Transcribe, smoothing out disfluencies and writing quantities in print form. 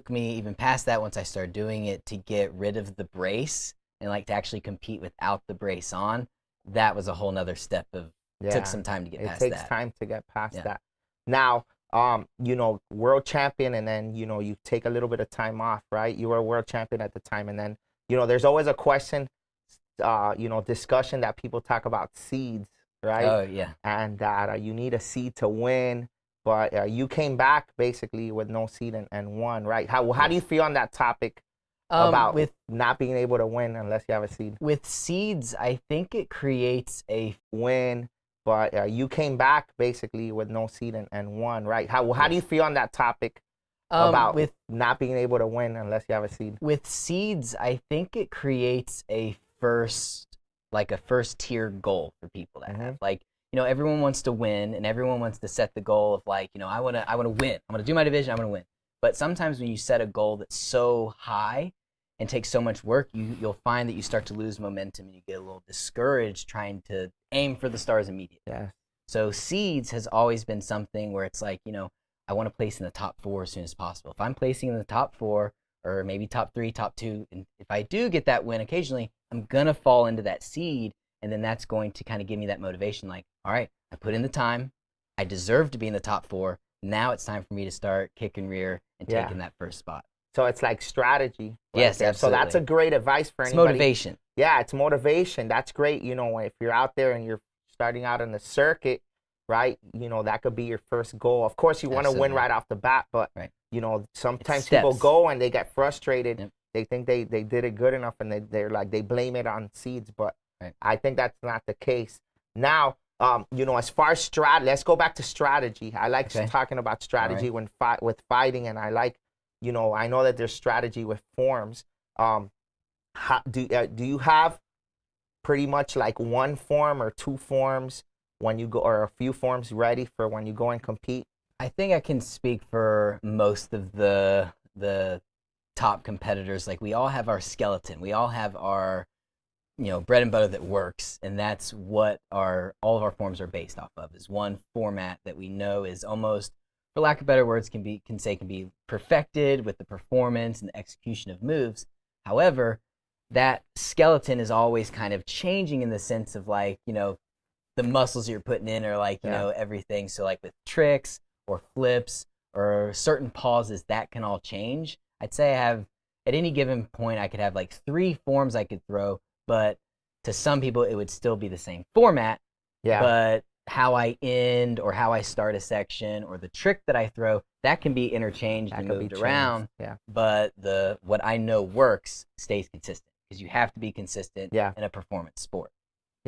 Took me even past that once I started doing it to get rid of the brace and like to actually compete without the brace on. That was a whole nother step of took some time to get past that. It takes time to get past that. Now, world champion, and then, you take a little bit of time off, right? You were a world champion at the time, and then, there's always a question, discussion that people talk about seeds, right? Oh, yeah. And that you need a seed to win, but you came back basically with no seed and won, right? How do you feel on that topic about with not being able to win unless you have a seed? With seeds, I think it creates a win, but you came back basically with no seed and won, right? How do you feel on that topic about with not being able to win unless you have a seed? With seeds, I think it creates a first tier goal for people that have everyone wants to win and everyone wants to set the goal of I want to win. I'm going to do my division. I'm going to win. But sometimes when you set a goal that's so high and takes so much work, you'll find that you start to lose momentum and you get a little discouraged trying to aim for the stars immediately. Yeah. So seeds has always been something where it's I want to place in the top 4 as soon as possible. If I'm placing in the top 4 or maybe top 3, top 2, and if I do get that win occasionally, I'm going to fall into that seed, and then that's going to kind of give me that motivation all right, I put in the time, I deserve to be in the top 4, now it's time for me to start kicking rear and taking that first spot. So it's like strategy. Right? Yes, absolutely. So that's a great advice for anybody. It's motivation. Yeah, it's motivation. That's great. If you're out there and you're starting out in the circuit, right, that could be your first goal. Of course, you want to win right off the bat, but, sometimes people go and they get frustrated. Yep. They think they did it good enough, and they blame it on seeds, but I think that's not the case. Now, as far as let's go back to strategy. I like talking about strategy with fighting, and I like, I know that there's strategy with forms. Do you have pretty much like one form or 2 forms when you go, or a few forms ready for when you go and compete? I think I can speak for most of the top competitors. We all have our skeleton. We all have our bread and butter that works, and that's what all of our forms are based off of, is one format that we know is almost, for lack of better words, can be perfected with the performance and the execution of moves. However, that skeleton is always kind of changing in the sense of the muscles you're putting in are everything. So with tricks or flips or certain pauses, that can all change. I'd say I have, at any given point, I could have 3 forms I could throw, but to some people it would still be the same format. Yeah. But how I end or how I start a section or the trick that I throw, that can be interchanged and moved around. Yeah. But what I know works stays consistent, because you have to be consistent in a performance sport.